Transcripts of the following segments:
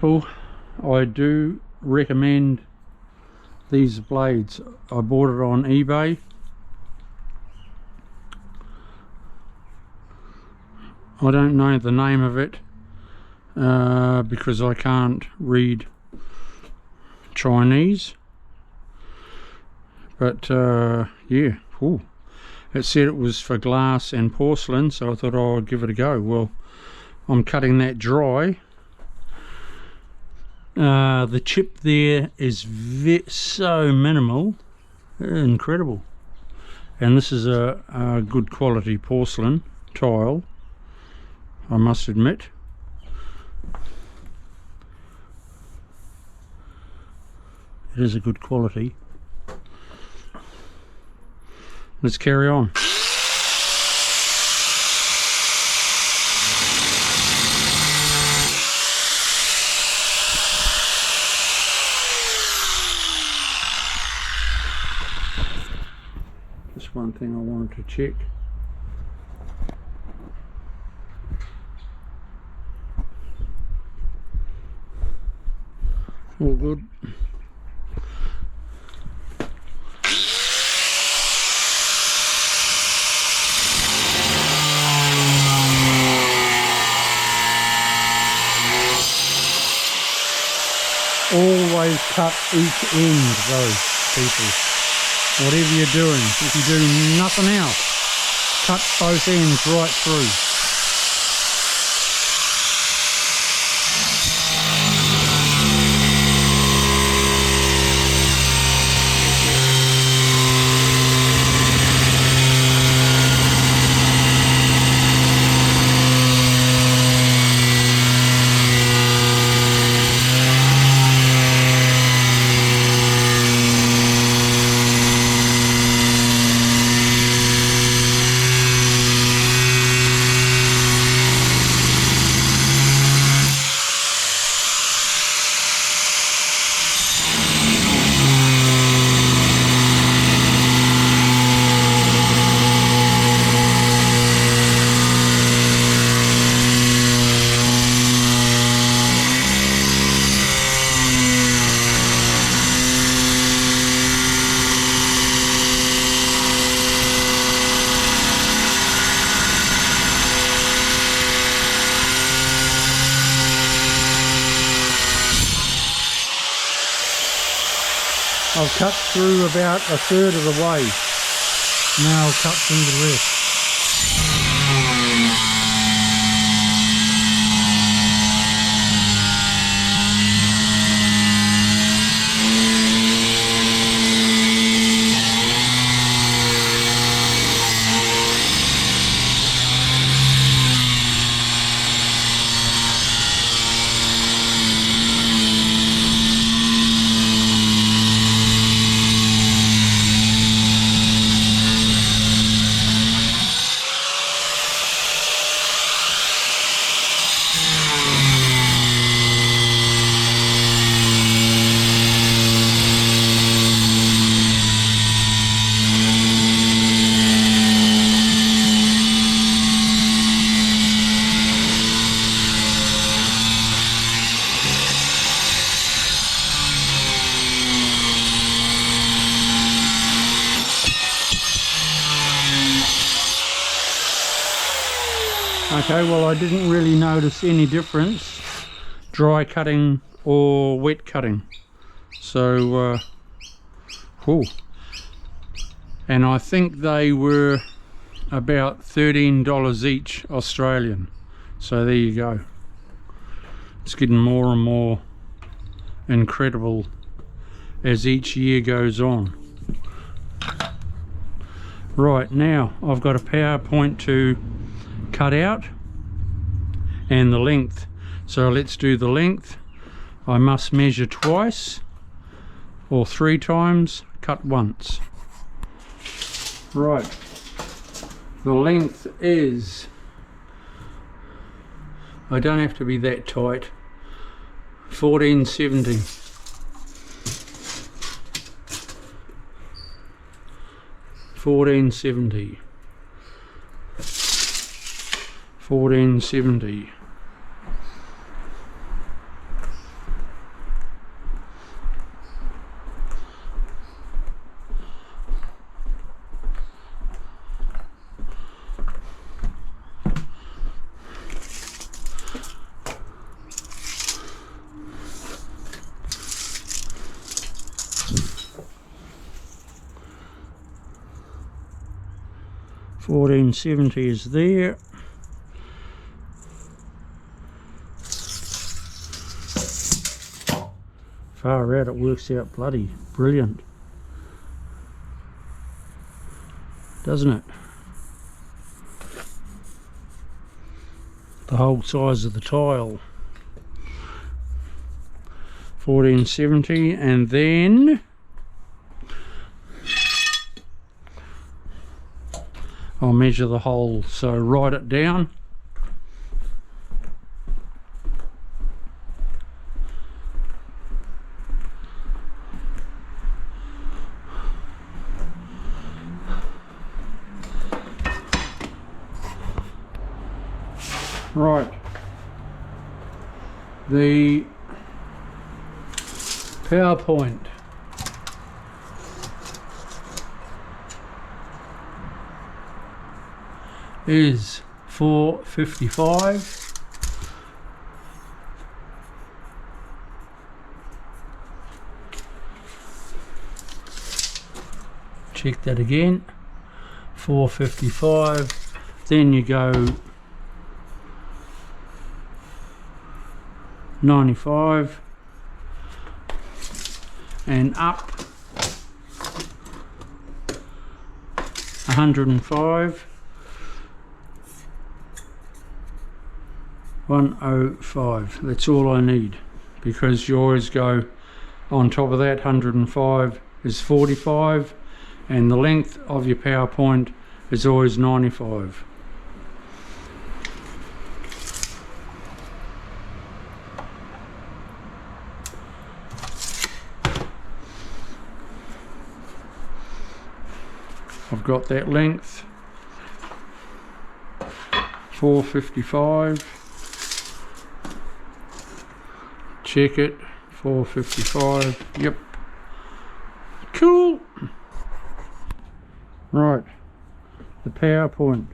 people, I do recommend these blades. I bought it on eBay. I don't know the name of it because I can't read Chinese, but yeah, ooh, it said it was for glass and porcelain, so I thought, oh, I'd give it a go. Well, I'm cutting that dry. The chip there is so minimal, incredible. And this is a good quality porcelain tile, I must admit. It is a good quality. Let's carry on. Just one thing I wanted to check. All good. Always cut each end though, people. Whatever you're doing, if you do nothing else, cut both ends right through. I've cut through about a third of the way. Now I'll cut through the rest. Okay, well, I didn't really notice any difference, dry cutting or wet cutting. So, cool. And I think they were about $13 each Australian. So there you go. It's getting more and more incredible as each year goes on. Right, now I've got a PowerPoint to cut out and the length. So let's do the length. I must measure twice or 3 times, cut once. Right, the length is, I don't have to be that tight, 1470. 1470. 1470. 1470 is there. Far out, it works out bloody brilliant, doesn't it? The whole size of the tile. 1470, and then I'll measure the hole, so write it down. Right, the PowerPoint is 455. Check that again, 455. Then you go 95 and up 105, 105. That's all I need, because you always go on top of that. 105 is 45, and the length of your PowerPoint is always 95. I've got that length, 455. Check it, 455. Yep, cool. Right, the PowerPoint,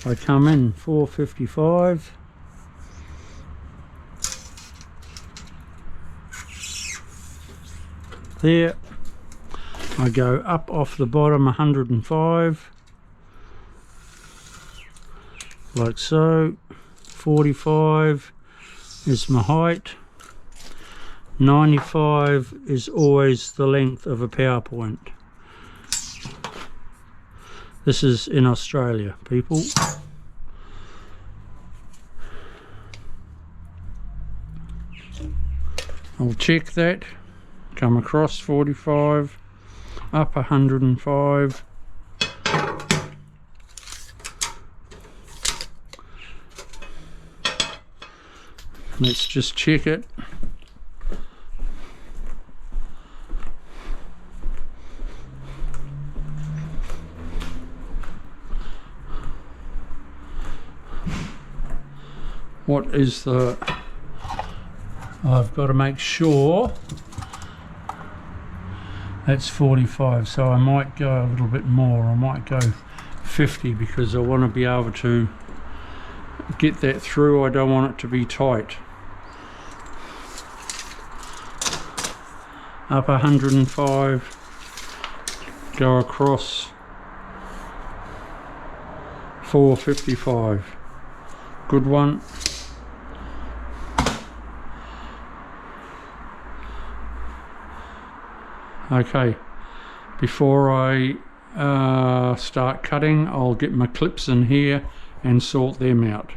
I come in 455. There, I go up off the bottom 105, like so. 45 is my height. 95 is always the length of a PowerPoint. This is in Australia, people. I'll check that. Come across 45. Up 105. Let's just check it. What is the... I've got to make sure that's 45, so I might go a little bit more. I might go 50, because I want to be able to get that through. I don't want it to be tight. Up 105, go across 455. Good one. Okay, before I start cutting, I'll get my clips in here and sort them out.